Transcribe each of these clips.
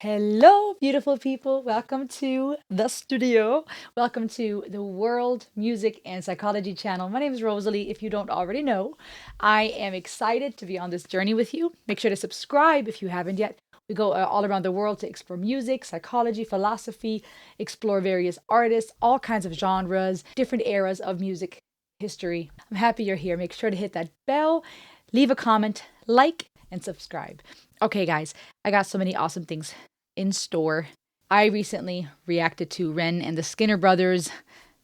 Hello, beautiful people. Welcome to the studio. Welcome to the World Music and Psychology channel. My name is Rosalie. If you don't already know, I am excited to be on this journey with you. Make sure to subscribe if you haven't yet. We go all around the world to explore music, psychology, philosophy, explore various artists, all kinds of genres, different eras of music history. I'm happy you're here. Make sure to hit that bell, leave a comment, like, and subscribe. Okay, guys, I got so many awesome things in store. I recently reacted to Ren and the Skinner Brothers'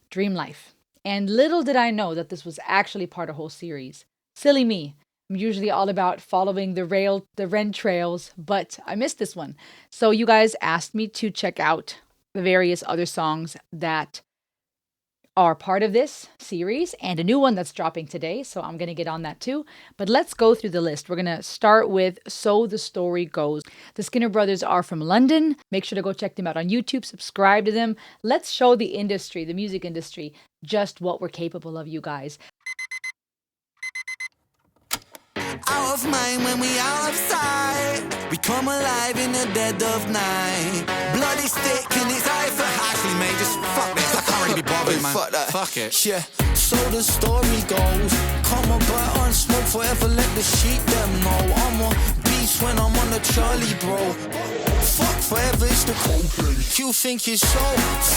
Dream Life. And little did I know that this was actually part of a whole series. Silly me. I'm usually all about following the Ren trails, but I missed this one. So you guys asked me to check out the various other songs that are part of this series and a new one that's dropping today. So I'm going to get on that too. But let's go through the list. We're going to start with So the Story Goes. The Skinner Brothers are from London. Make sure to go check them out on YouTube. Subscribe to them. Let's show the industry, the music industry, just what we're capable of, you guys. Out of mind when we out of sight. We come alive in the dead of night. Bloody stick in its eye for Ashley, mate. Just fuck this. I can't really be bothered, man. Fuck that. Fuck it. Yeah. So the story goes. Come on, but on smoke forever. Let the sheep them know. I'm a beast when I'm on the Charlie, bro. Fuck forever, it's the cold. You think you're so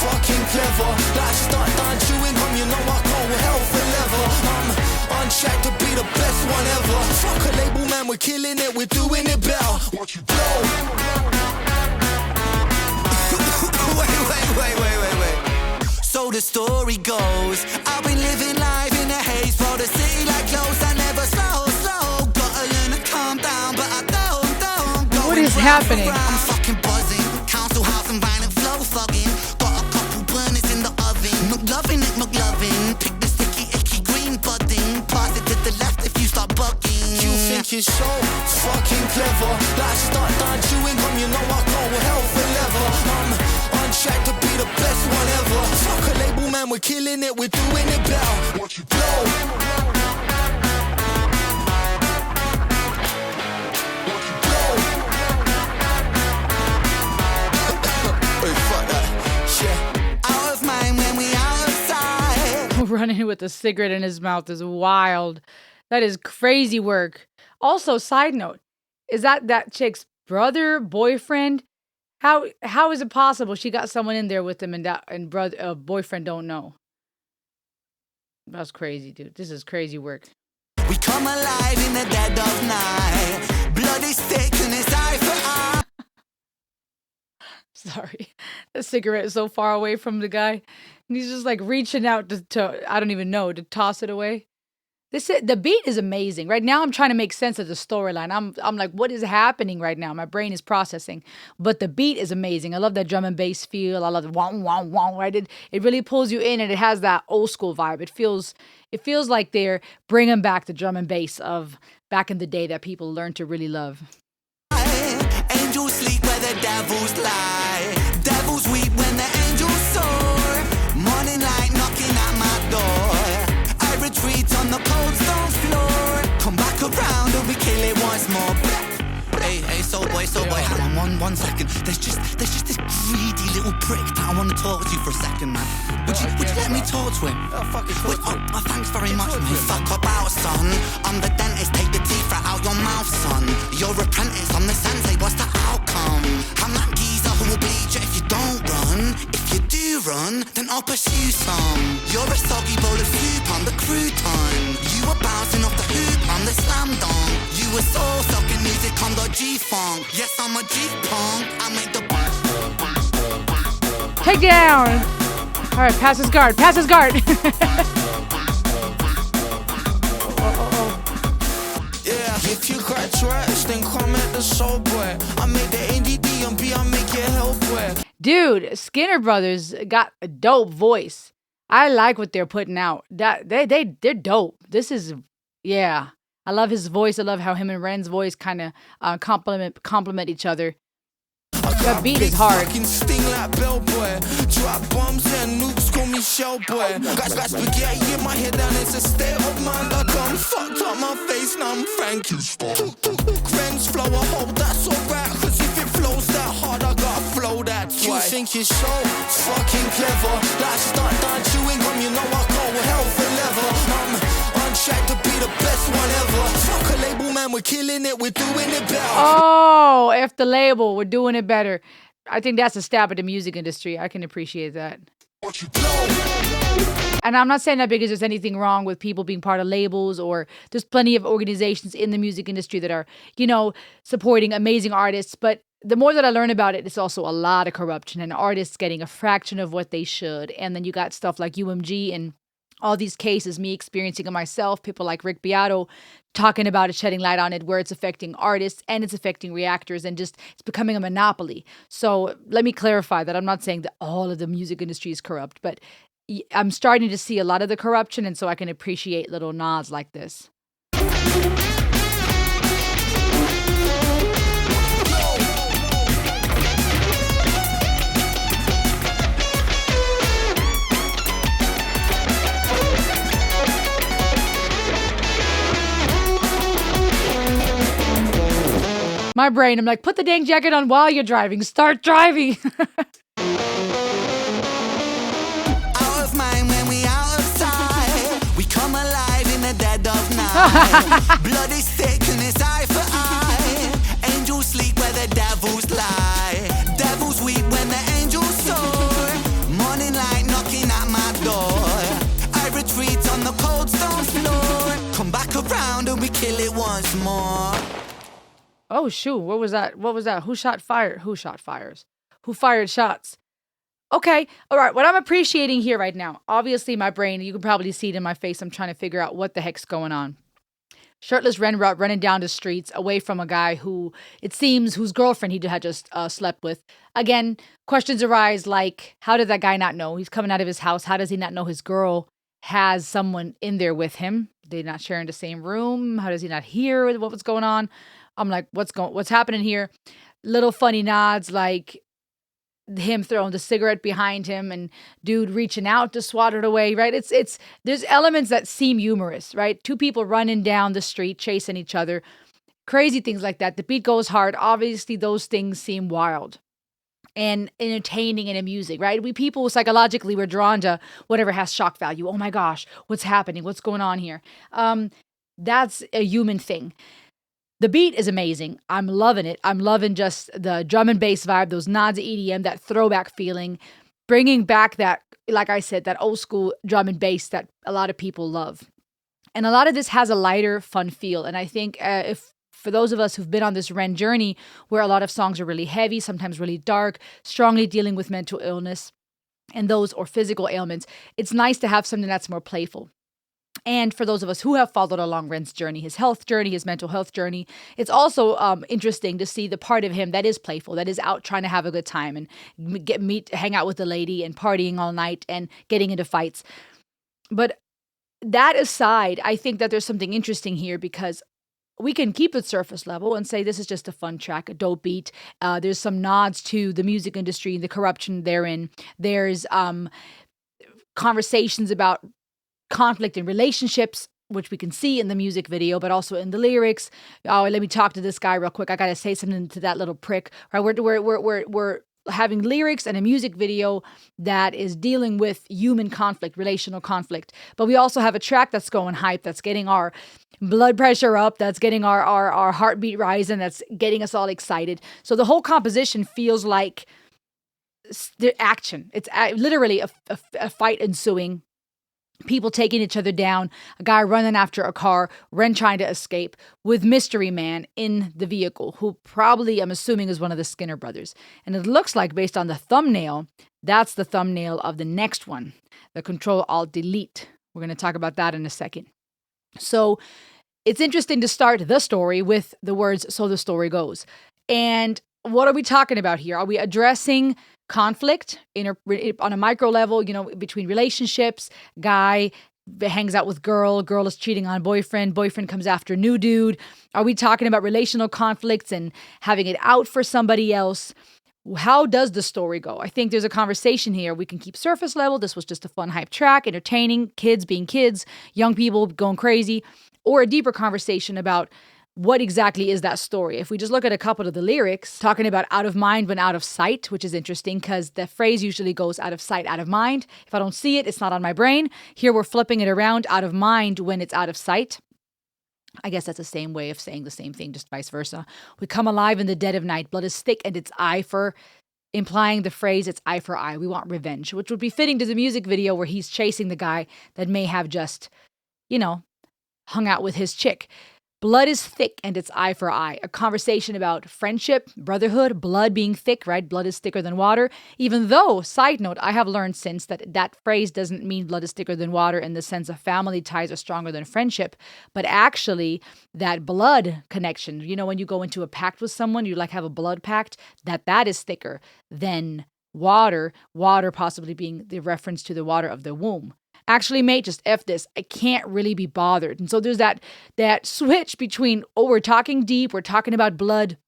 fucking clever. Like start down chewing gum, you know I go hell forever. I'm on track to be the best one ever. Fuck a label, man, we're killing it, we're doing it better. What you blow? wait. So the story goes, I've been living life in a haze, for the city like close, I never slow. Gotta learn to calm down, but I don't. What is happening? I'm fucking buzzing. Council house and violent flow fucking. Got a couple burners in the oven. McLovin'. Pick the sticky, icky green budding. Pass it to the left if you start bugging. You think you're so fucking clever. Like start down chewing gum, you know I go hell forever. I'm on track to be the best one ever. Fuck a label, man, we're killing it, we're doing it better. What you blow? Running with a cigarette in his mouth is wild. That is crazy work. Also, side note, is that chick's brother, boyfriend? How is it possible she got someone in there with him and brother boyfriend don't know? That's crazy, dude. This is crazy work. We come alive in the dead of night. Bloody stick in his eye for eye. Sorry. The cigarette is so far away from the guy. And he's just like reaching out to I don't even know, to toss it away. The beat is amazing. Right now I'm trying to make sense of the storyline. I'm like, what is happening right now? My brain is processing. But the beat is amazing. I love that drum and bass feel. I love the wah, right? It really pulls you in, and it has that old school vibe. It feels like they're bringing back the drum and bass of back in the day that people learned to really love. Angels sleep where the devils lie. Devils weep when the angels soar. Morning light knocking at my door. I retreat on the cold stone floor. Come back around and we kill it once more. Hey, soul boy, hang on one second. There's just this greedy little prick that I want to talk to for a second, man. Would you let me talk to him? Thanks very much, mate. Fuck about, son. I'm the dentist, take the teeth out your mouth, son. You're apprentice, I'm the sensei, what's the outcome? I'm that geezer who will bleed you if you don't run. If you do run, then I'll pursue some. You're a soggy bowl of soup, I'm the crouton. You were bouncing off the hoop, I'm the slam dunk. You were soul-sucking music, I'm the G-funk. Yes, I'm a G-punk, I make the Take down! Alright, pass his guard. If you got trash, then come at the soul boy. I make the NDD and B, I make your help boy. Dude, Skinner Brothers got a dope voice. I like what they're putting out. They're dope. This is, yeah. I love his voice. I love how him and Ren's voice kind of complement each other. That beat is hard. Sting like bell boy. Drop bombs and nukes, call me shell boy. Got spaghetti in my head and it's a state of mind. I done fucked up my face, now I'm Frankie. Ren's flow, I hope that's alright. Cause if it flows that hard, I think you're so fucking clever. Like start done chewing gum, you know I go hell for leather. I'm on track to be the best one ever. Fuck a label, man, we're killing it, we're doing it better. Oh, F the label, we're doing it better. I think that's a stab at the music industry. I can appreciate that. And I'm not saying that because there's anything wrong with people being part of labels, or there's plenty of organizations in the music industry that are, supporting amazing artists. But the more that I learn about it, it's also a lot of corruption and artists getting a fraction of what they should. And then you got stuff like UMG and all these cases, me experiencing it myself, people like Rick Beato talking about it, shedding light on it, where it's affecting artists and it's affecting reactors and just it's becoming a monopoly. So let me clarify that I'm not saying that all of the music industry is corrupt, but I'm starting to see a lot of the corruption, and so I can appreciate little nods like this. My brain, I'm like, put the dang jacket on while you're driving. Start driving. Out of mind when we out of sight. We come alive in the dead of night. Blood is thick and it's eye for eye. Angels sleep where the devils lie. Devils weep when the angels soar. Morning light knocking at my door. I retreat on the cold stone floor. Come back around and we kill it once more. Oh, shoot. What was that? Who shot fire? Who shot fires? Who fired shots? Okay. All right. What I'm appreciating here right now, obviously my brain, you can probably see it in my face. I'm trying to figure out what the heck's going on. Shirtless Ren Rut running down the streets away from a guy who, it seems, whose girlfriend he had just slept with. Again, questions arise like, how did that guy not know? He's coming out of his house. How does he not know his girl has someone in there with him? They're not sharing the same room. How does he not hear what was going on? I'm like, what's happening here? Little funny nods, like him throwing the cigarette behind him and dude reaching out to swat it away, right? There's elements that seem humorous, right? Two people running down the street, chasing each other, crazy things like that. The beat goes hard. Obviously, those things seem wild and entertaining and amusing, right? We people psychologically, we're drawn to whatever has shock value. Oh my gosh, what's happening? What's going on here? That's a human thing. The beat is amazing. I'm loving it. I'm loving just the drum and bass vibe, those nods to EDM, that throwback feeling, bringing back that, like I said, that old school drum and bass that a lot of people love. And a lot of this has a lighter, fun feel. And I think if for those of us who've been on this Ren journey, where a lot of songs are really heavy, sometimes really dark, strongly dealing with mental illness and those or physical ailments, it's nice to have something that's more playful. And for those of us who have followed along Ren's journey, his health journey, his mental health journey, it's also interesting to see the part of him that is playful, that is out trying to have a good time and hang out with the lady and partying all night and getting into fights. But that aside, I think that there's something interesting here because we can keep it surface level and say this is just a fun track, a dope beat. There's some nods to the music industry, the corruption therein. There's conversations about conflict in relationships, which we can see in the music video, but also in the lyrics. Oh, let me talk to this guy real quick. I gotta say something to that little prick. Right, we're having lyrics and a music video that is dealing with human conflict, relational conflict. But we also have a track that's going hype, that's getting our blood pressure up, that's getting our heartbeat rising, that's getting us all excited. So the whole composition feels like the action. It's literally a fight ensuing. People taking each other down, a guy running after a car, Ren trying to escape, with Mystery Man in the vehicle, who probably, I'm assuming, is one of the Skinner brothers. And it looks like, based on the thumbnail, that's the thumbnail of the next one, the Control-Alt-Delete. We're going to talk about that in a second. So it's interesting to start the story with the words, so the story goes. And what are we talking about here? Are we addressing conflict on a micro level, between relationships? Guy hangs out with girl is cheating on boyfriend comes after new dude. Are we talking about relational conflicts and having it out for somebody else? How does the story go? I think there's a conversation here. We can keep surface level. This was just a fun hype track, entertaining, kids being kids, young people going crazy, or a deeper conversation about what exactly is that story? If we just look at a couple of the lyrics, talking about out of mind when out of sight, which is interesting because the phrase usually goes out of sight, out of mind. If I don't see it, it's not on my brain. Here we're flipping it around, out of mind when it's out of sight. I guess that's the same way of saying the same thing, just vice versa. We come alive in the dead of night. Blood is thick and it's eye for, implying the phrase it's eye for eye. We want revenge, which would be fitting to the music video where he's chasing the guy that may have just, you know, hung out with his chick. Blood is thick and it's eye for eye. A conversation about friendship, brotherhood, blood being thick, right? Blood is thicker than water. Even though, side note, I have learned since that phrase doesn't mean blood is thicker than water in the sense of family ties are stronger than friendship, but actually that blood connection, you know, when you go into a pact with someone, you like have a blood pact, that is thicker than water possibly being the reference to the water of the womb. Actually, mate, just F this. I can't really be bothered. And so there's that switch between, oh, we're talking deep, we're talking about blood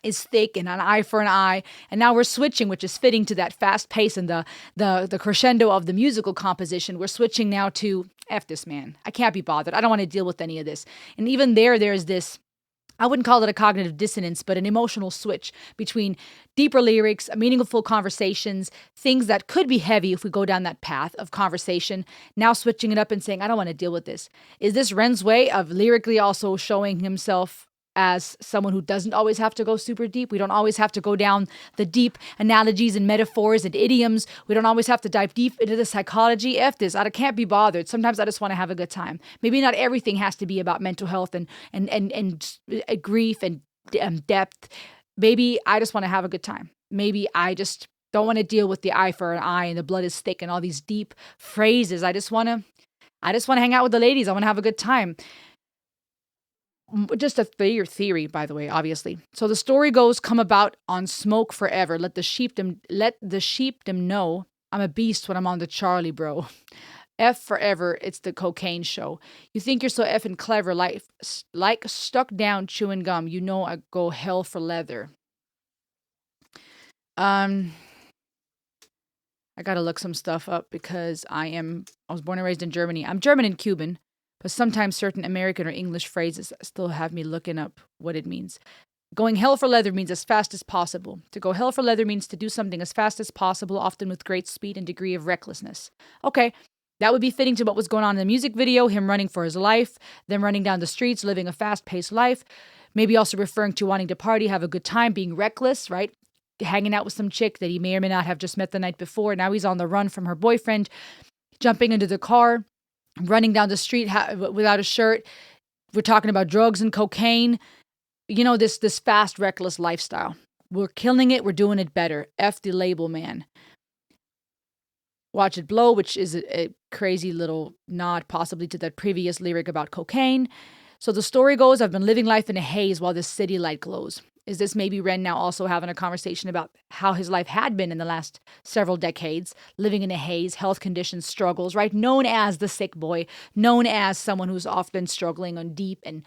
is thick and an eye for an eye. And now we're switching, which is fitting to that fast pace and the crescendo of the musical composition. We're switching now to F this, man. I can't be bothered. I don't want to deal with any of this. And even there's this, I wouldn't call it a cognitive dissonance, but an emotional switch between deeper lyrics, meaningful conversations, things that could be heavy if we go down that path of conversation, now switching it up and saying, I don't want to deal with this. Is this Ren's way of lyrically also showing himself as someone who doesn't always have to go super deep? We don't always have to go down the deep analogies and metaphors and idioms. We don't always have to dive deep into the psychology. F this. I can't be bothered. Sometimes I just want to have a good time. Maybe not everything has to be about mental health and grief and depth. Maybe I just want to have a good time. Maybe I just don't want to deal with the eye for an eye and the blood is thick and all these deep phrases. I just want to hang out with the ladies. I want to have a good time. Just a theory, by the way, obviously. So the story goes, come about on smoke forever. Let the sheepdom know I'm a beast when I'm on the Charlie, bro. F forever, it's the cocaine show. You think you're so effing clever, like stuck down chewing gum. You know I go hell for leather. I gotta look some stuff up because I was born and raised in Germany. I'm German and Cuban. But sometimes certain American or English phrases still have me looking up what it means. Going hell for leather means as fast as possible. To go hell for leather means to do something as fast as possible, often with great speed and degree of recklessness. Okay, that would be fitting to what was going on in the music video, him running for his life, them running down the streets, living a fast-paced life. Maybe also referring to wanting to party, have a good time, being reckless, right? Hanging out with some chick that he may or may not have just met the night before. Now he's on the run from her boyfriend, jumping into the car, running down the street without a shirt. We're talking about drugs and cocaine. You know, this fast, reckless lifestyle. We're killing it. We're doing it better. F the label, man. Watch it blow, which is a crazy little nod possibly to that previous lyric about cocaine. So the story goes, I've been living life in a haze while this city light glows. Is this maybe Ren now also having a conversation about how his life had been in the last several decades, living in a haze, health conditions, struggles, right? Known as the sick boy, known as someone who's often struggling on deep and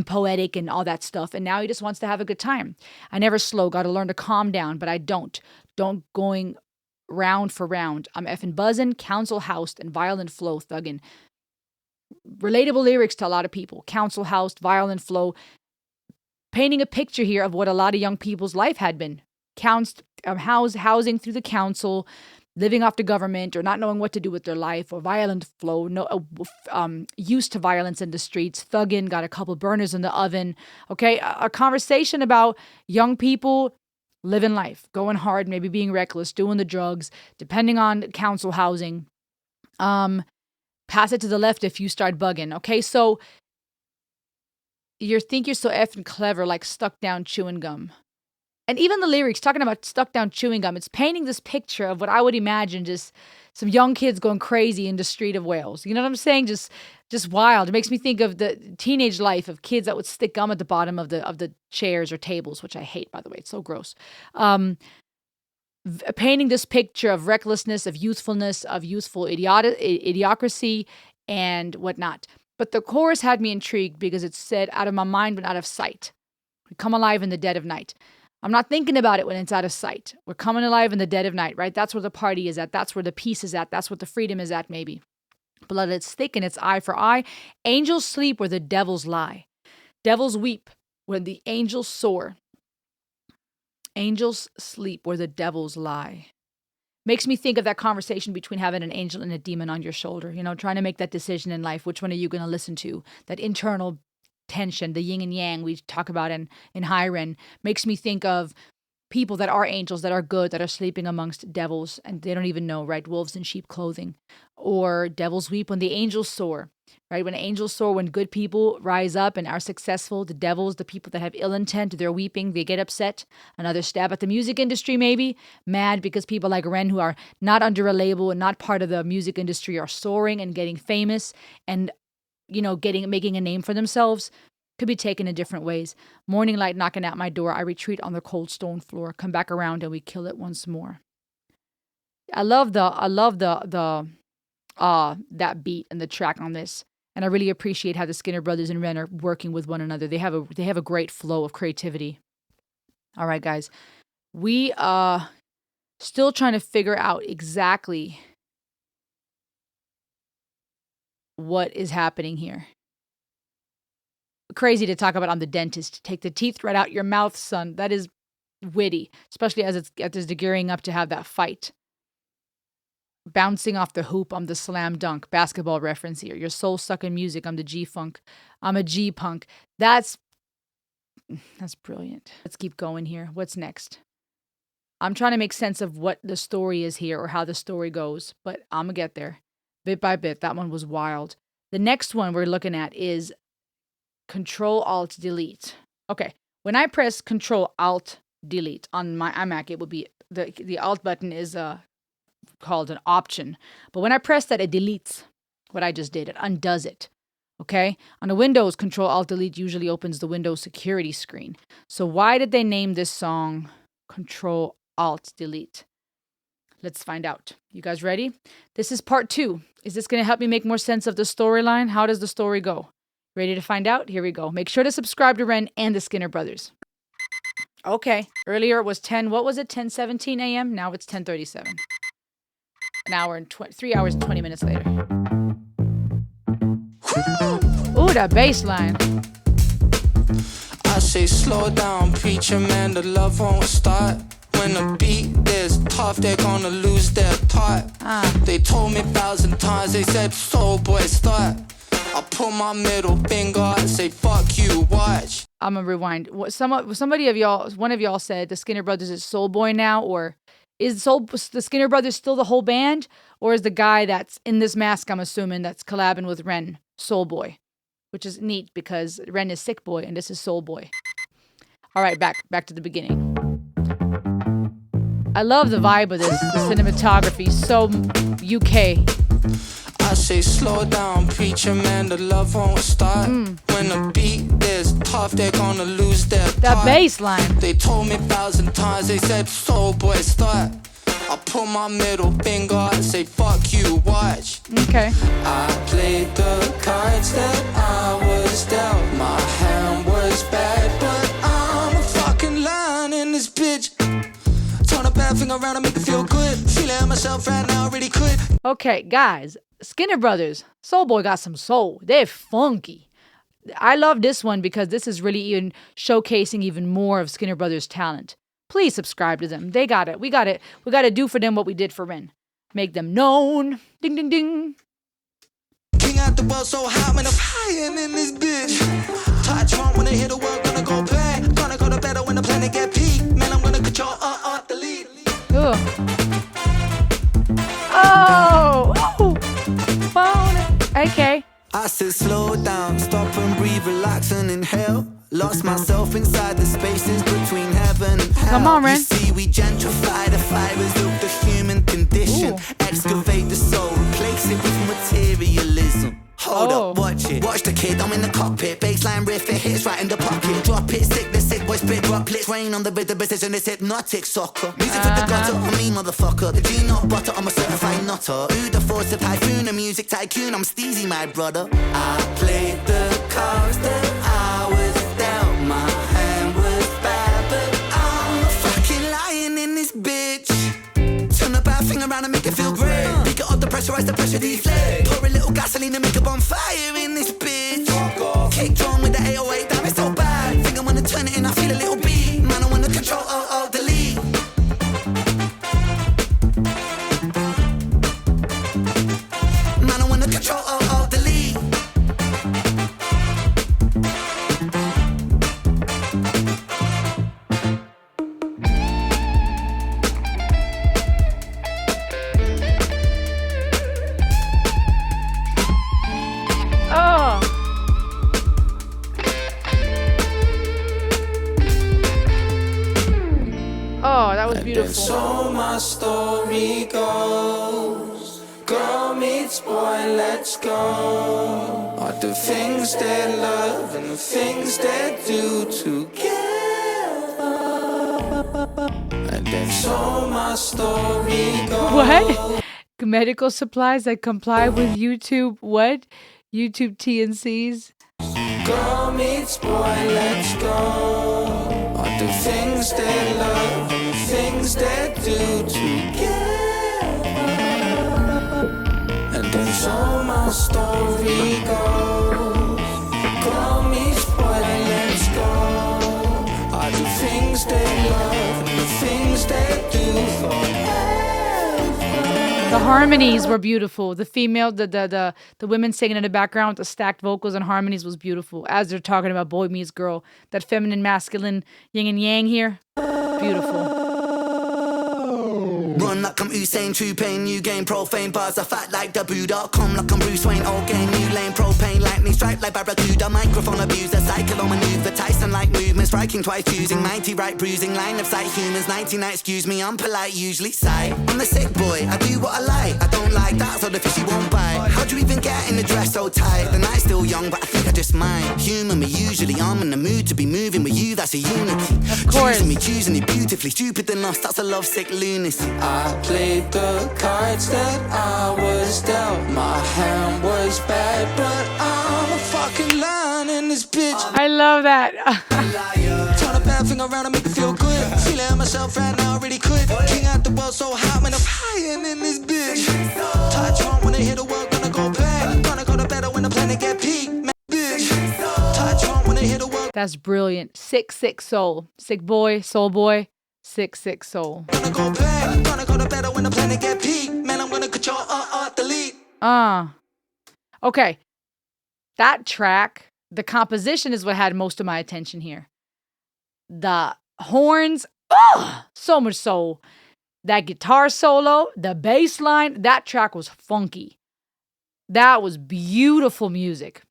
poetic and all that stuff. And now he just wants to have a good time. I never slow, got to learn to calm down, but I don't. Don't going round for round. I'm effing buzzing, council housed, and violent flow thugging. Relatable lyrics to a lot of people. Council housed, violent flow. Painting a picture here of what a lot of young people's life had been. Housing through the council, living off the government, or not knowing what to do with their life, or violent flow, used to violence in the streets, thugging, got a couple burners in the oven. Okay, a conversation about young people living life, going hard, maybe being reckless, doing the drugs, depending on council housing. Pass it to the left if you start bugging. Okay, so you think you're so effing clever, like stuck down chewing gum. And even the lyrics talking about stuck down chewing gum, it's painting this picture of what I would imagine just some young kids going crazy in the street of Wales. You know what I'm saying? Just wild. It makes me think of the teenage life of kids that would stick gum at the bottom of the chairs or tables, which I hate, by the way. It's so gross. Painting this picture of recklessness, of youthfulness, of youthful idiocracy, and whatnot. But the chorus had me intrigued because it said, out of my mind but out of sight. We come alive in the dead of night. I'm not thinking about it when it's out of sight. We're coming alive in the dead of night, right? That's where the party is at. That's where the peace is at. That's what the freedom is at, maybe. Blood is thick and it's eye for eye. Angels sleep where the devils lie. Devils weep when the angels soar. Angels sleep where the devils lie. Makes me think of that conversation between having an angel and a demon on your shoulder, trying to make that decision in life. Which one are you going to listen to? That internal tension, the yin and yang we talk about in Hiren, makes me think of people that are angels, that are good, that are sleeping amongst devils, and they don't even know, right? Wolves in sheep clothing. Or devils weep when the angels soar, right? When angels soar, when good people rise up and are successful, the devils, the people that have ill intent, they're weeping, they get upset. Another stab at the music industry, maybe. Mad because people like Ren, who are not under a label and not part of the music industry, are soaring and getting famous and, making a name for themselves. Could be taken in different ways. Morning light knocking at my door. I retreat on the cold stone floor. Come back around and we kill it once more. I love the that beat and the track on this. And I really appreciate how the Skinner brothers and Ren are working with one another. They have a great flow of creativity. All right, guys. We are still trying to figure out exactly what is happening here. Crazy to talk about. I'm the dentist. Take the teeth right out your mouth, son. That is witty, especially as they're gearing up to have that fight. Bouncing off the hoop, I'm the slam dunk. Basketball reference here. Your soul sucking music, I'm the G-funk. I'm a G-punk. That's brilliant. Let's keep going here. What's next? I'm trying to make sense of what the story is here or how the story goes, but I'm going to get there. Bit by bit, that one was wild. The next one we're looking at is Control-Alt-Delete. Okay, when I press Control-Alt-Delete on my iMac, it would be, the Alt button is called an option. But when I press that, it deletes what I just did. It undoes it. Okay? On a Windows, Control-Alt-Delete usually opens the Windows security screen. So why did they name this song Control-Alt-Delete? Let's find out. You guys ready? This is part 2. Is this going to help me make more sense of the storyline? How does the story go? Ready to find out? Here we go. Make sure to subscribe to Ren and the Skinner brothers. Okay. Earlier it was 10:17 a.m.? Now it's 10:37. An hour and 3 hours and 20 minutes later. Ooh, that bass line. I say slow down, preacher man, the love won't start. When the beat is tough, they're gonna lose their part. They told me 1,000 times, they said, soul boy, start. I put my middle finger and say, fuck you, watch. I'm gonna rewind. One of y'all said the Skinner Brothers is Soul Boy now, or is the Skinner Brothers still the whole band? Or is the guy that's in this mask, I'm assuming, that's collabing with Ren, Soul Boy? Which is neat because Ren is Sick Boy and this is Soul Boy. All right, back to the beginning. I love the vibe of this, the cinematography, so UK. I say slow down, preacher man, the love won't start. When the beat is tough, they're gonna lose their part. That bass line. They told me 1,000 times, they said, soul boy, start. I put my middle finger and say, fuck you, watch. Okay. I played the cards that I was dealt. My hand was bad, but I'm a fucking lion in this bitch. Turn a bad thing around and make it feel good. Feeling myself right now, I really could. Okay, guys. Skinner Brothers, Soul Boy got some soul. They're funky. I love this one because this is really even showcasing even more of Skinner Brothers' talent. Please subscribe to them. They got it. We got it. We got to do for them what we did for Ren. Make them known. Ding, ding, ding. King out the world so hot, man, I'm flying in this bitch. Touch one when I hit the world, gonna go play. Gonna go to better when the planet get peak. Man, I'm gonna control the lead. Oh. Okay. I said slow down, stop and breathe, relax and inhale. Lost myself inside the spaces between heaven and hell. Come on, Ren. You see, we gentrify the fibers of the human condition. Excavate the soul, replace it with materialism. Hold up, watch it. Watch the kid, I'm in the cockpit. Baseline riff, it hits right in the pocket. Drop it, sick, the sick boy spit droplets. Rain on the rhythm, precision, it's hypnotic soccer. Music for the gutter, on me motherfucker. The G-not butter, I'm a certified nutter. Who the force of typhoon, a music tycoon, I'm Steezy, my brother. I played the cards that I was dealt. My hand was bad, but I'm a fucking lion in this bitch. Turn a bad thing around and make it feel great. Pick it up, the pressurize the pressure deflate. Pour a little gasoline and make a bonfire in this bitch. Kick drum with the 808, damn it's so my story goes. Girl meets boy, let's go. All the things they love and the things they do together. And then so my story goes. What? Medical supplies that comply with YouTube, what? YouTube TNCs? Girl meets boy, let's go. All the things they love and the things they do together. And then so my story goes. Girl meets boy, let's go. All the things they love and the things they do forever. The harmonies were beautiful. The female, the women singing in the background, the stacked vocals and harmonies was beautiful. As they're talking about boy meets girl, that feminine, masculine, yin and yang here, beautiful. Run like I'm Usain, true pain, new game, profane bars, I fat like Dabu.com, like I'm Bruce Wayne, old game, new lane, propane, lightning strike like Barracuda, microphone abuser, cycle on maneuver, Tyson like movement, striking twice, choosing, mighty right bruising, line of sight, humans, 99, excuse me, I'm polite, usually sigh, I'm the sick boy, I do what I like, I don't like that, so the fishy won't bite, how'd you even get in the dress so tight, the night's still young, but I think I just might, humour me, usually I'm in the mood to be moving with you, that's a unity, of course. Choosing me beautifully, stupid enough, that's a lovesick lunacy. I played the cards that I was dealt. My hand was bad, but I'm a fucking lion in this bitch. I love that. Turn a bad thing around and make it feel good. Feeling myself right now, really could. King out the world so hot when I'm flying in this bitch. Touch on when I hit the world, gonna go back. Gonna go to better when the planet get peak. Bitch. Touch on when I hit the world. That's brilliant. Sick, sick soul. Sick boy, soul boy. Sick, sick soul. Gonna go back, gonna go to better when the planet get peak. Man, I'm gonna control, delete. Okay. That track, the composition is what had most of my attention here. The horns, so much soul. That guitar solo, the bass line, that track was funky. That was beautiful music.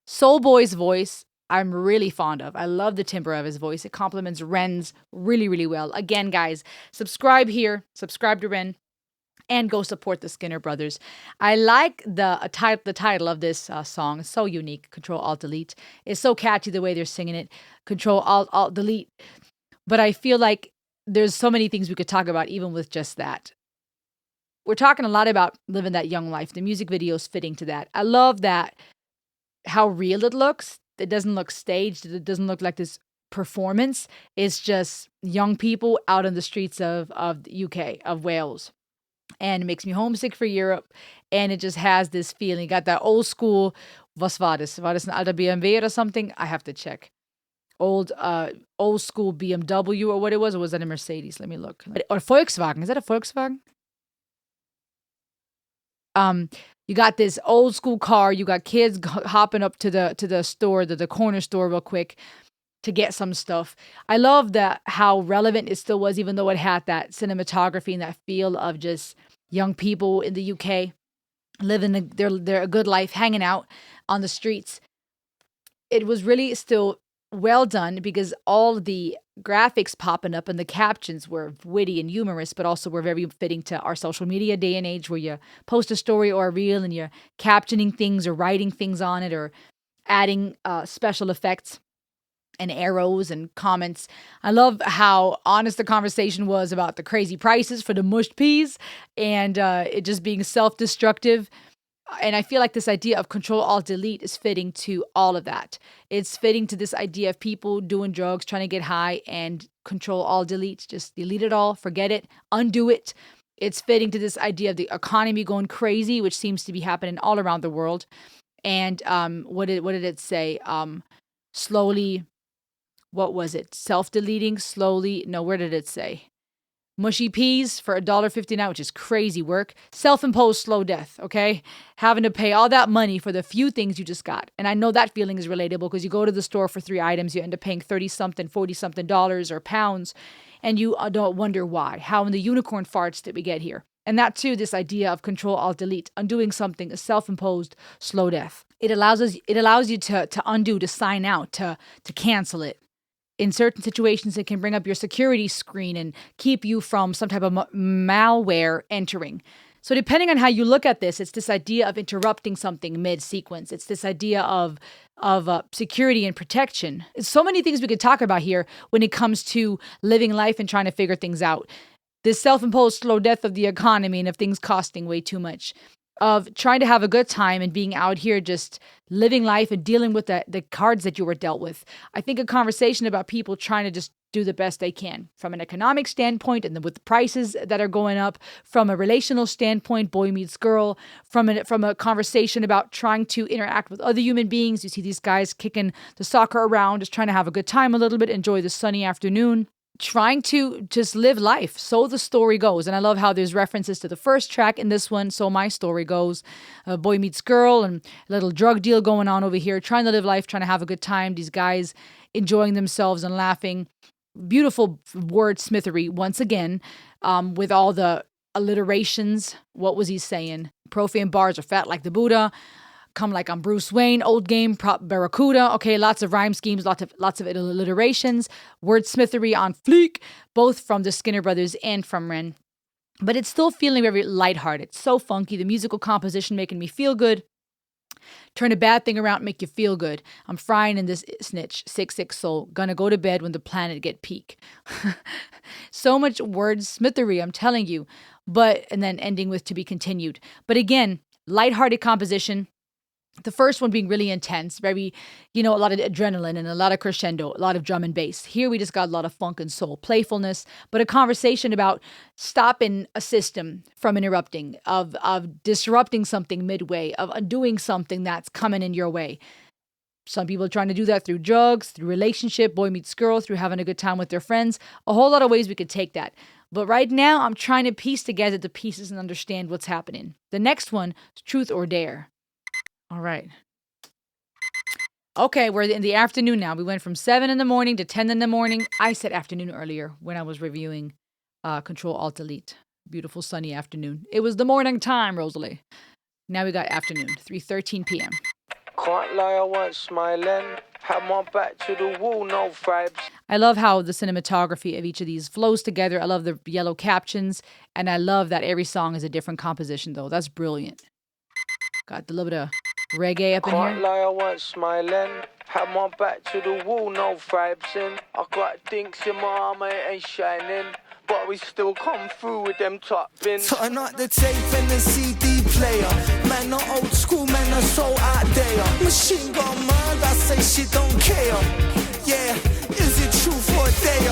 Soul Boy's voice, I'm really fond of. I love the timbre of his voice. It complements Ren's really, really well. Again, guys, subscribe here. Subscribe to Ren. And go support the Skinner Brothers. I like the title of this song. It's so unique. Control Alt Delete. It's so catchy the way they're singing it. Control Alt Delete. But I feel like there's so many things we could talk about even with just that. We're talking a lot about living that young life. The music video is fitting to that. I love that. How real it looks. It doesn't look staged. It doesn't look like this performance. It's just young people out on the streets of the UK, of Wales. And it makes me homesick for Europe. And it just has this feeling. You got that old school, was war das? War das ein alter BMW or something? I have to check. Old school BMW or what it was? Or was that a Mercedes? Let me look. Or Volkswagen. Is that a Volkswagen? You got this old school car. You got kids hopping up to the store, the corner store real quick to get some stuff. I love that how relevant it still was, even though it had that cinematography and that feel of just young people in the UK living their good life, hanging out on the streets. It was really still well done because all the graphics popping up and the captions were witty and humorous, but also were very fitting to our social media day and age where you post a story or a reel and you're captioning things or writing things on it or adding special effects and arrows and comments. I love how honest the conversation was about the crazy prices for the mushed peas and it just being self-destructive. And I feel like this idea of Control Alt Delete is fitting to all of that. It's fitting to this idea of people doing drugs, trying to get high, and Control Alt Delete, just delete it all, forget it, undo it. It's fitting to this idea of the economy going crazy, which seems to be happening all around the world. And what did it say? Slowly, what was it? Self-deleting, slowly. No, where did it say? Mushy peas for $1.59, which is crazy work. Self-imposed slow death, okay? Having to pay all that money for the few things you just got. And I know that feeling is relatable because you go to the store for 3 items, you end up paying 30-something, 40-something dollars or pounds, and you don't wonder why. How in the unicorn farts did we get here? And that too, this idea of Control Alt Delete, undoing something, a self-imposed slow death. It allows you to undo, to sign out, to cancel it. in certain situations, it can bring up your security screen and keep you from some type of malware entering. So depending on how you look at this, it's this idea of interrupting something mid-sequence. It's this idea of security and protection. There's so many things we could talk about here when it comes to living life and trying to figure things out. This self-imposed slow death of the economy and of things costing way too much, of trying to have a good time and being out here just living life and dealing with the cards that you were dealt with. I think a conversation about people trying to just do the best they can from an economic standpoint, and with the prices that are going up, from a relational standpoint, boy meets girl, from a conversation about trying to interact with other human beings. You see these guys kicking the soccer around, just trying to have a good time a little bit, enjoy the sunny afternoon, trying to just live life. So the story goes. And I love how there's references to the first track in this one. So my story goes, boy meets girl, and a little drug deal going on over here, trying to live life, trying to have a good time. These guys enjoying themselves and laughing. Beautiful wordsmithery once again, with all the alliterations. What was he saying? Profane bars are fat like the Buddha. Come like I'm Bruce Wayne. Old game, prop barracuda. Okay, lots of rhyme schemes, lots of alliterations. Wordsmithery on fleek, both from the Skinner Brothers and from Ren. But it's still feeling very lighthearted. So funky. The musical composition making me feel good. Turn a bad thing around, make you feel good. I'm frying in this snitch, 6'6" soul. Gonna go to bed when the planet get peak. So much wordsmithery, I'm telling you. And then ending with to be continued. But again, lighthearted composition. The first one being really intense, very, a lot of adrenaline and a lot of crescendo, a lot of drum and bass. Here we just got a lot of funk and soul, playfulness, but a conversation about stopping a system from interrupting, of disrupting something midway, of undoing something that's coming in your way. Some people are trying to do that through drugs, through relationship, boy meets girl, through having a good time with their friends. A whole lot of ways we could take that. But right now, I'm trying to piece together the pieces and understand what's happening. The next one is Truth or Dare. All right. Okay, we're in the afternoon now. We went from 7 in the morning to 10 in the morning. I said afternoon earlier when I was reviewing Control-Alt-Delete. Beautiful sunny afternoon. It was the morning time, Rosalie. Now we got afternoon, 3:13 p.m. Can't lie, I wasn't smiling. Had my back to the wall, no vibes. I love how the cinematography of each of these flows together. I love the yellow captions. And I love that every song is a different composition, though. That's brilliant. Got a little bit of reggae up in Can't here. lie, I wasn't smiling. Had my back to the wall, no vibes in. I got dinks in my arm, it ain't shining. But we still come through with them top bins. Turn up the tape and the CD player. Man, not old school, man, are so out there. Machine gun murder, say she don't care. Yeah, is it true for a day?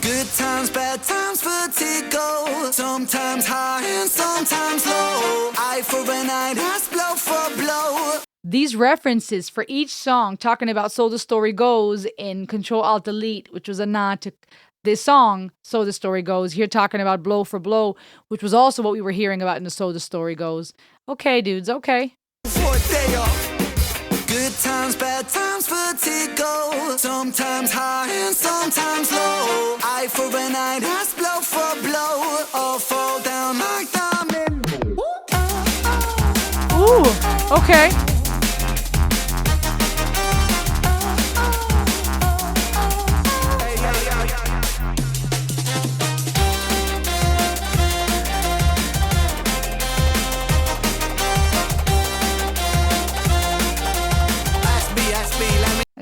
Good times, bad times, vertigo. Sometimes high and sometimes low. Eye for an eye, that's blow for blow. These references for each song talking about So the Story Goes in Control-Alt-Delete, which was a nod to this song, So the Story Goes. Here talking about Blow for Blow, which was also what we were hearing about in the So the Story Goes. Okay, dudes, okay. For a day, good times, bad times, vertigo. Sometimes high and sometimes low. Eye for an eye, that's blow for blow. All fall down like diamond. Ooh, okay.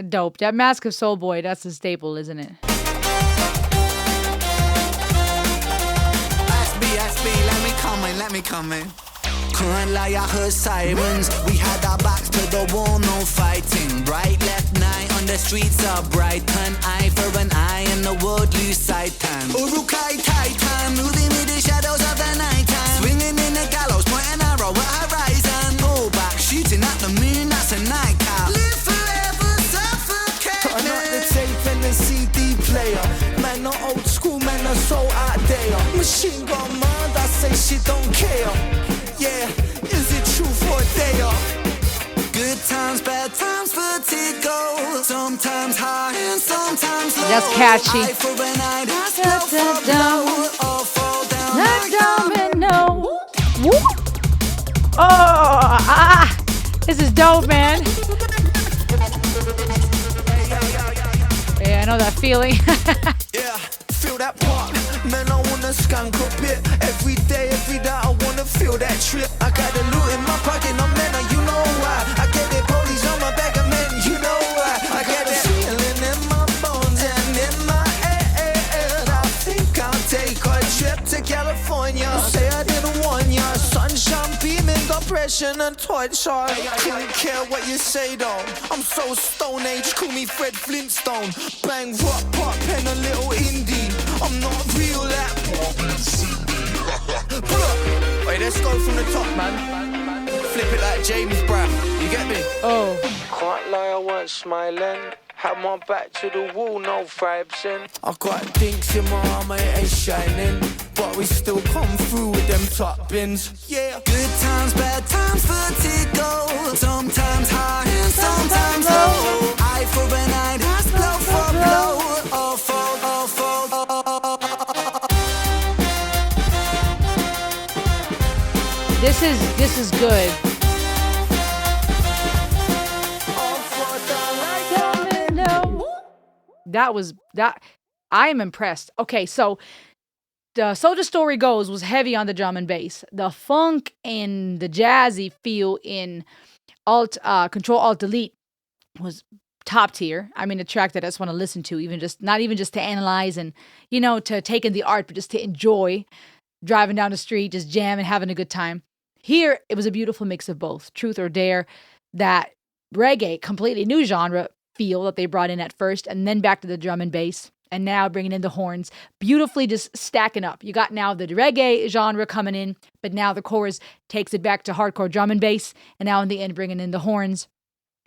Dope. That Mask of Soul Boy, that's a staple, isn't it? Let me come in. Can't lie, I heard sirens. We had our backs to the wall, no fighting. Bright left night on the streets of Brighton. Eye for an eye and the world lose sight time. Urukai Titan, moving with the shadows of the night time. Swinging in the gallows, point an arrow at horizon. Pull back, shooting at the moon, that's a nightcap. Live forever, suffocate. Turn up the tape and the CD player. Man, not old school, man, are so out there. Machine gun murder, say she don't care. Yeah, is it true for a day? Good times, bad times, vertigo. Sometimes high and sometimes low. That's catchy. Eye for an eye, that's blow for blow. All fall down like domino. Oh, this is dope, man. Yeah, know that feeling. Yeah, feel that part. Man, I wanna skank up it. Every day I wanna feel that trip. I got the loot in my pocket, no man, and you know why. I get the police on my back, and man, you know why. I got the feeling in my bones and in my head. I think I'll take a trip to California. Say I didn't warn ya. Sunshine beaming, got pressure and torture. Couldn't care what you say though. I'm so stone age, call me Fred Flintstone. Bang, rock, pop, pen a little indie. I'm not real like pull up. Wait, let's go from the top, man. Flip it like James Brown. You get me? Oh. Can't lie, I weren't smiling. Had my back to the wall, no vibes in. I got dinks in my arm, it ain't shining. But we still come through with them top bins. Yeah. Good times, bad times, vertigo. Sometimes high and sometimes low. Eye for an eye, that's blow for blow. All fall, all fall, This is good. That I am impressed. Okay, so the Soldier Story Goes was heavy on the drum and bass. The funk and the jazzy feel in Control Alt Delete was top tier. I mean, a track that I just want to listen to, not even just to analyze and, to take in the art, but just to enjoy driving down the street, just jamming, having a good time. Here, it was a beautiful mix of both. Truth or Dare, that reggae, completely new genre feel that they brought in at first, and then back to the drum and bass, and now bringing in the horns, beautifully just stacking up. You got now the reggae genre coming in, but now the chorus takes it back to hardcore drum and bass, and now in the end bringing in the horns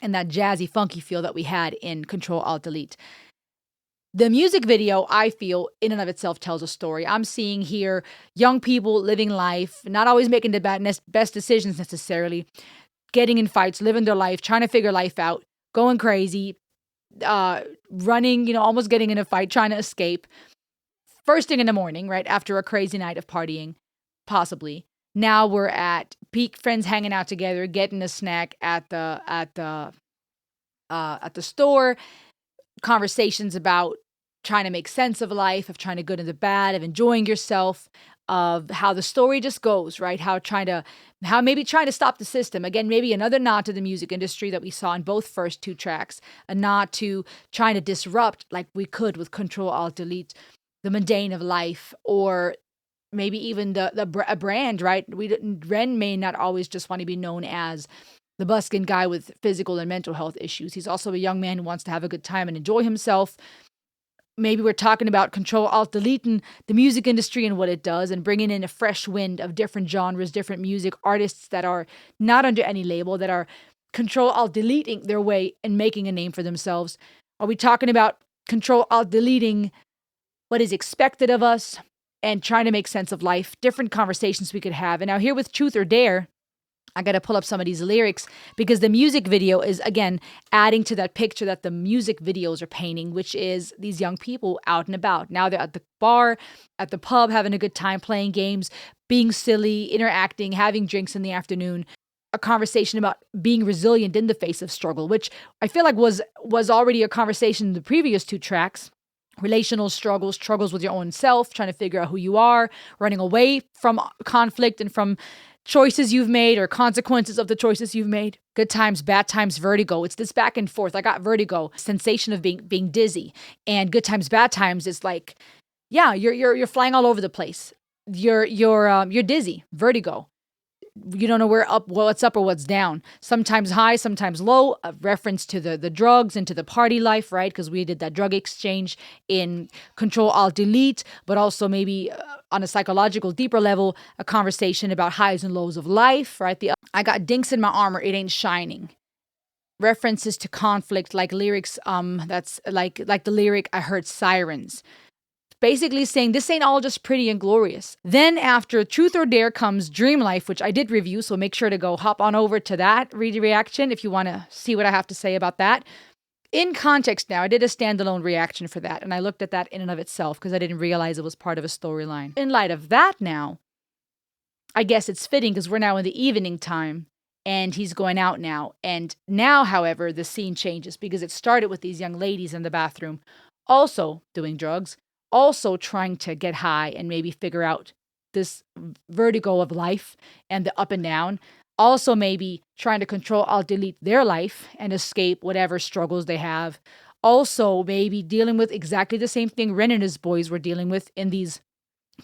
and that jazzy, funky feel that we had in Control Alt Delete. The music video, I feel, in and of itself tells a story. I'm seeing here young people living life, not always making the best decisions necessarily, getting in fights, living their life, trying to figure life out, going crazy, running, almost getting in a fight, trying to escape. First thing in the morning, right, after a crazy night of partying, possibly. Now we're at peak, friends hanging out together, getting a snack at the store, conversations about trying to make sense of life, of trying to good and the bad, of enjoying yourself, of how the story just goes, right? How maybe trying to stop the system. Again, maybe another nod to the music industry that we saw in both first two tracks, a nod to trying to disrupt, like we could with Control Alt Delete, the mundane of life, or maybe even a brand, right? Ren may not always just want to be known as the buskin guy with physical and mental health issues. He's also a young man who wants to have a good time and enjoy himself. Maybe we're talking about Control Alt Deleting the music industry and what it does, and bringing in a fresh wind of different genres, different music artists that are not under any label, that are Control Alt Deleting their way and making a name for themselves. Are we talking about Control Alt Deleting what is expected of us and trying to make sense of life? Different conversations we could have. And now here with Truth or Dare, I got to pull up some of these lyrics because the music video is, again, adding to that picture that the music videos are painting, which is these young people out and about. Now they're at the bar, at the pub, having a good time, playing games, being silly, interacting, having drinks in the afternoon. A conversation about being resilient in the face of struggle, which I feel like was already a conversation in the previous two tracks. Relational struggles with your own self, trying to figure out who you are, running away from conflict and from choices you've made or consequences of the choices you've made. Good times, bad times, vertigo. It's this back and forth. I got vertigo, sensation of being dizzy. And good times, bad times is like, yeah, you're flying all over the place. You're dizzy, vertigo. You don't know what's up or what's down. Sometimes high, sometimes low. A reference to the drugs and to the party life, right? Because we did that drug exchange in Control Alt Delete, but also maybe on a psychological, deeper level, a conversation about highs and lows of life, right? I got dinks in my armor, it ain't shining. References to conflict, like lyrics, that's like the lyric, I heard sirens. Basically saying this ain't all just pretty and glorious. Then after Truth or Dare comes Dream Life, which I did review, so make sure to go hop on over to that reaction if you want to see what I have to say about that. In context now, I did a standalone reaction for that, and I looked at that in and of itself because I didn't realize it was part of a storyline. In light of that now, I guess it's fitting because we're now in the evening time, and he's going out now. And now, however, the scene changes because it started with these young ladies in the bathroom also doing drugs, also trying to get high and maybe figure out this vertigo of life and the up and down. Also, maybe trying to control, alt delete their life and escape whatever struggles they have. Also, maybe dealing with exactly the same thing Ren and his boys were dealing with in these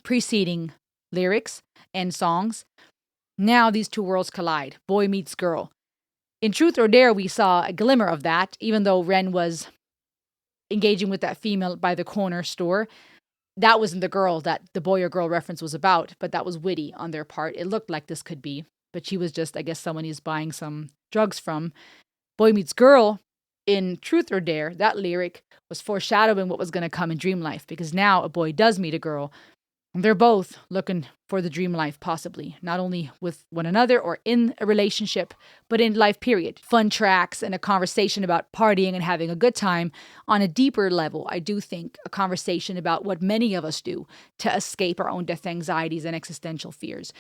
preceding lyrics and songs. Now these two worlds collide. Boy meets girl. In Truth or Dare, we saw a glimmer of that, even though Ren was engaging with that female by the corner store. That wasn't the girl that the boy or girl reference was about, but that was witty on their part. It looked like this could be, but she was just, I guess, someone he's buying some drugs from. Boy meets girl, in Truth or Dare, that lyric was foreshadowing what was going to come in Dream Life, because now a boy does meet a girl. And they're both looking for the dream life, possibly, not only with one another or in a relationship, but in life, period. Fun tracks and a conversation about partying and having a good time. On a deeper level, I do think a conversation about what many of us do to escape our own death anxieties and existential fears,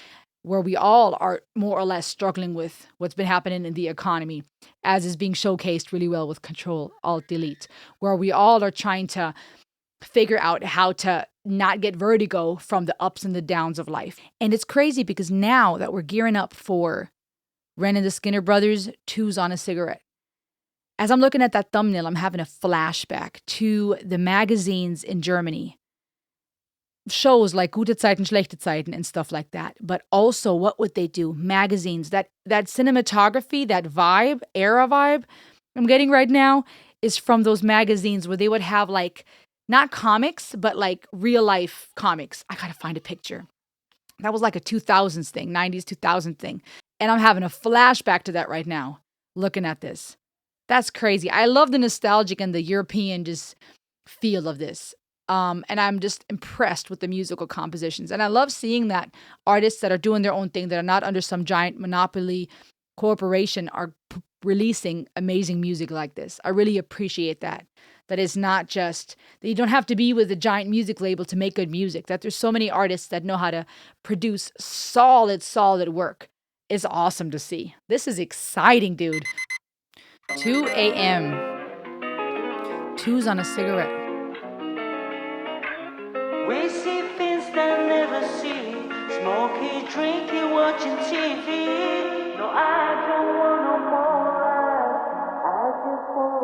where we all are more or less struggling with what's been happening in the economy, as is being showcased really well with Control, Alt, Delete, where we all are trying to figure out how to not get vertigo from the ups and the downs of life. And it's crazy because now that we're gearing up for Ren and the Skinner Brothers, Two's on a Cigarette, as I'm looking at that thumbnail, I'm having a flashback to the magazines in Germany. Shows like Gute Zeiten, Schlechte Zeiten and stuff like that. But also, what would they do? Magazines, that cinematography, that vibe, era vibe I'm getting right now is from those magazines where they would have like, not comics, but like real life comics. I gotta find a picture. That was like a 2000s thing, 90s, 2000 thing. And I'm having a flashback to that right now, looking at this. That's crazy. I love the nostalgic and the European just feel of this. And I'm just impressed with the musical compositions. And I love seeing that artists that are doing their own thing, that are not under some giant monopoly corporation, are releasing amazing music like this. I really appreciate that. That is not just, that you don't have to be with a giant music label to make good music. That there's so many artists that know how to produce solid work. It's awesome to see. This is exciting, dude. 2 a.m. Two's on a cigarette. We see things that never see. Smoky, drinking, watching TV. No, I don't want no more life. I just want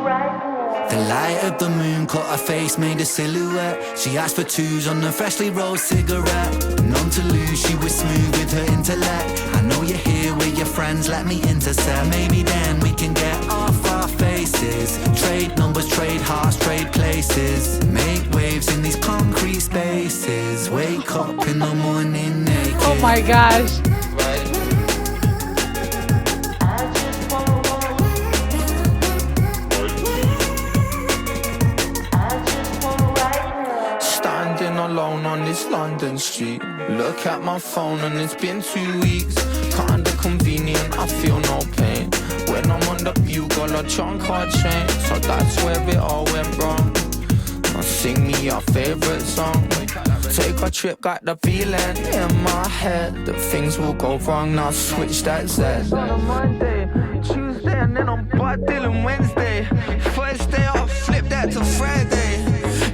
right now. The light of the moon caught her face, made a silhouette. She asked for twos on a freshly rolled cigarette. None to lose, she was smooth with her intellect. I know you're here with your friends, let me intercept. Maybe then we can get off our faces. Trade numbers, trade hearts, trade places. Make waves in these concrete spaces. Wake up in the morning naked. Oh my gosh. Alone on this London street. Look at my phone and it's been 2 weeks. Kinda convenient, I feel no pain. When I'm on the bugle, I trunk hard chain. So that's where it all went wrong. Now sing me your favorite song. Take a trip, got the feeling in my head that things will go wrong. Now switch that Z. On a Monday, Tuesday, and then I'm butt dealing Wednesday. First day off, flip that to Friday.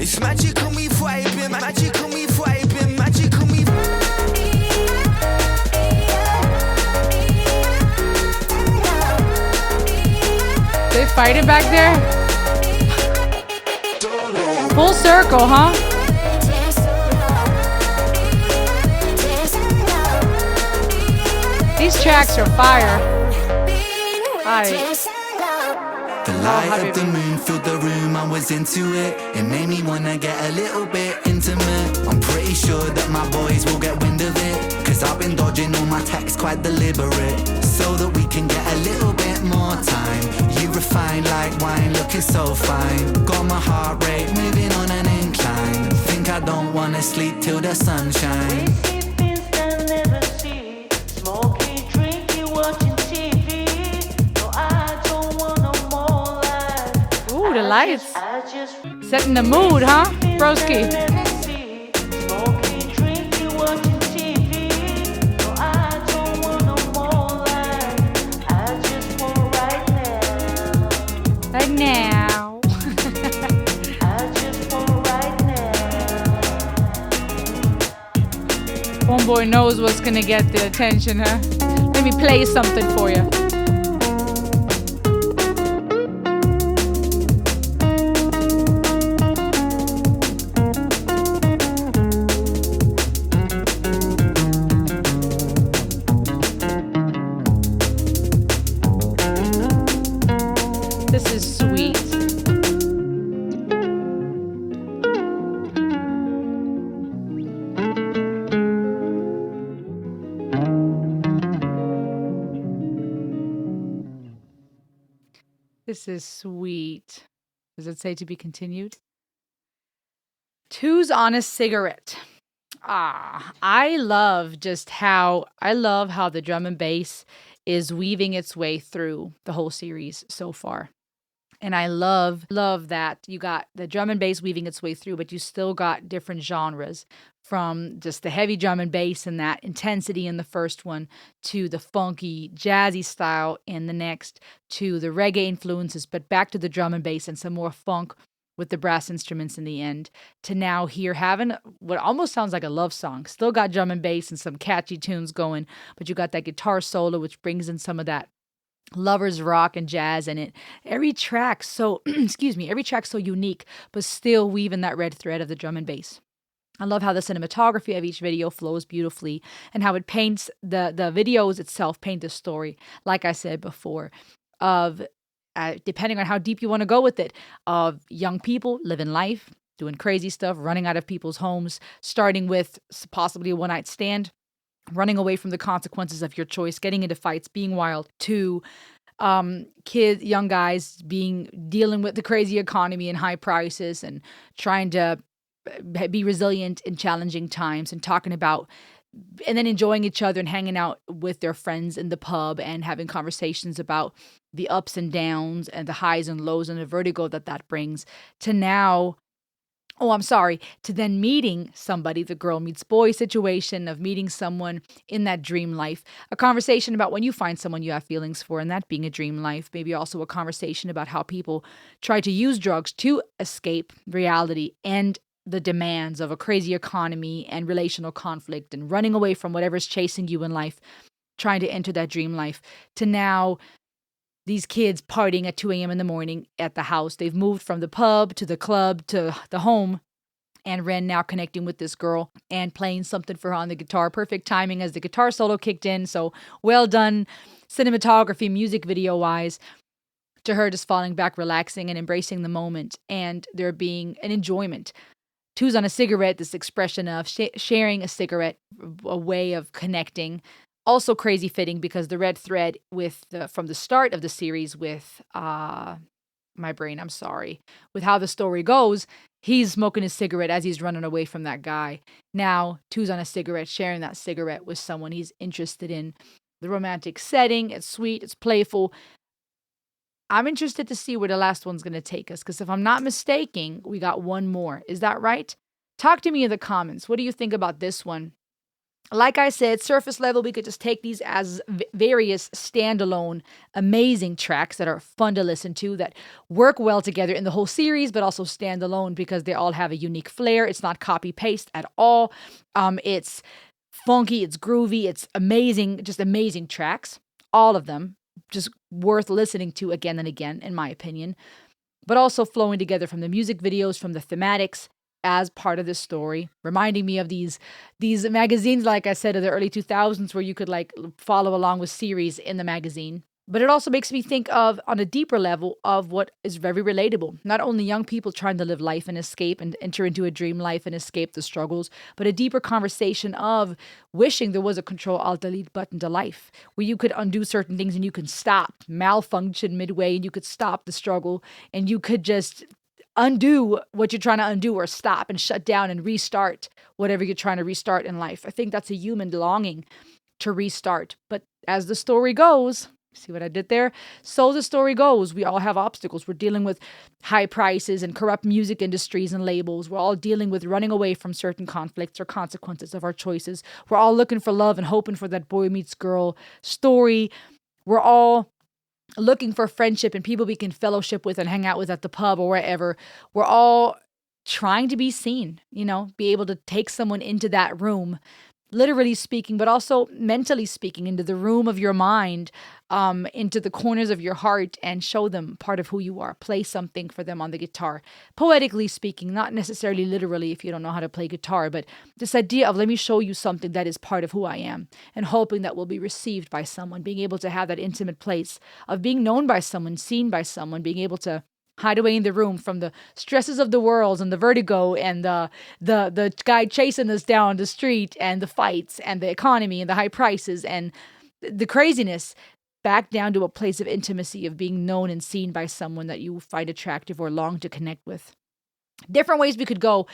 It's magical me vibing, magical me vibing, magical me. They fighting back there? Full circle, huh? These tracks are fire. The light of the moon filled the room, I was into it. It made me wanna get a little bit intimate. I'm pretty sure that my boys will get wind of it, cause I've been dodging all my texts quite deliberate, so that we can get a little bit more time. You refine like wine, looking so fine. Got my heart rate moving on an incline. Think I don't wanna sleep till the sun shines. We see things that never see. Smoky, drinking, watching TV. No, I don't want no more life. Ooh, the lights. Setting the mood, huh, Broski? Smoking, drinking, watching TV. No, I don't want no more life. I just want right now. Right now. I just want right now. Homeboy knows what's gonna get the attention, huh? Let me play something for you. This is sweet. This is sweet. Does it say to be continued? Two's on a cigarette. I love how the drum and bass is weaving its way through the whole series so far. And I love that you got the drum and bass weaving its way through, but you still got different genres, from just the heavy drum and bass and that intensity in the first one, to the funky jazzy style in the next, to the reggae influences, but back to the drum and bass and some more funk with the brass instruments in the end, to now here having what almost sounds like a love song. Still got drum and bass and some catchy tunes going, but you got that guitar solo, which brings in some of that lovers rock and jazz in it. Every track so every track so unique, but still weaving that red thread of the drum and bass. I love how the cinematography of each video flows beautifully, and how it paints the videos itself paint the story, like I said before, of depending on how deep you want to go with it, of young people living life, doing crazy stuff, running out of people's homes, starting with possibly a one-night stand, running away from the consequences of your choice, getting into fights, being wild, to kids, young guys dealing with the crazy economy and high prices, and trying to be resilient in challenging times, and talking about, and then enjoying each other and hanging out with their friends in the pub and having conversations about the ups and downs and the highs and lows and the vertigo that brings, to now, to then meeting somebody, the girl meets boy situation of meeting someone in that dream life. A conversation about when you find someone you have feelings for, and that being a dream life. Maybe also a conversation about how people try to use drugs to escape reality and the demands of a crazy economy and relational conflict, and running away from whatever's chasing you in life, trying to enter that dream life, to now these kids partying at 2 a.m. in the morning at the house. They've moved from the pub to the club to the home, and Ren now connecting with this girl and playing something for her on the guitar. Perfect timing as the guitar solo kicked in. So well done cinematography, music video wise, to her just falling back, relaxing and embracing the moment, and there being an enjoyment. Two's on a cigarette, this expression of sharing a cigarette, a way of connecting. Also crazy fitting, because the red thread from the start of the series with with how the story goes, he's smoking his cigarette as he's running away from that guy. Now Two's on a cigarette, sharing that cigarette with someone he's interested in. The romantic setting, it's sweet, it's playful. I'm interested to see where the last one's going to take us, because if I'm not mistaken, we got one more. Is that right? Talk to me in the comments. What do you think about this one? Like I said, surface level, we could just take these as various standalone, amazing tracks that are fun to listen to, that work well together in the whole series, but also standalone because they all have a unique flair. It's not copy-paste at all. It's funky, it's groovy, it's amazing, just amazing tracks. All of them just worth listening to again and again, in my opinion. But also flowing together from the music videos, from the thematics, as part of this story, reminding me of these magazines, like I said, of the early 2000s, where you could like follow along with series in the magazine. But it also makes me think of, on a deeper level, of what is very relatable. Not only young people trying to live life and escape and enter into a dream life and escape the struggles, but a deeper conversation of wishing there was a Control-Alt-Delete button to life, where you could undo certain things and you can stop malfunction midway, and you could stop the struggle, and you could just undo what you're trying to undo, or stop and shut down and restart whatever you're trying to restart in life. I think that's a human longing to restart. But as the story goes, See what I did there? So the story goes. We all have obstacles. We're dealing with high prices and corrupt music industries and labels. We're all dealing with running away from certain conflicts or consequences of our choices. We're all looking for love and hoping for that boy meets girl story. We're all looking for friendship and people we can fellowship with and hang out with at the pub or wherever. We're all trying to be seen, be able to take someone into that room, literally speaking, but also mentally speaking, into the room of your mind, into the corners of your heart, and show them part of who you are. Play something for them on the guitar. Poetically speaking, not necessarily literally if you don't know how to play guitar, but this idea of let me show you something that is part of who I am, and hoping that will be received by someone, being able to have that intimate place of being known by someone, seen by someone, being able to hide away in the room from the stresses of the world and the vertigo and the guy chasing us down the street and the fights and the economy and the high prices and the craziness, back down to a place of intimacy, of being known and seen by someone that you find attractive or long to connect with. Different ways we could go.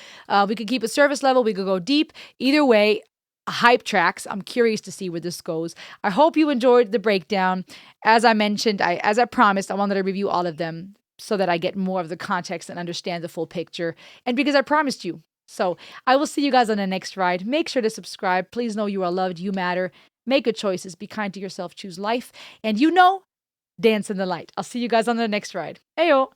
We could keep it surface level. We could go deep. Either way, hype tracks. I'm curious to see where this goes. I hope you enjoyed the breakdown. As I mentioned, as I promised, I wanted to review all of them so that I get more of the context and understand the full picture. And because I promised you. So I will see you guys on the next ride. Make sure to subscribe. Please know you are loved. You matter. Make good choices. Be kind to yourself. Choose life. And dance in the light. I'll see you guys on the next ride. Ayo!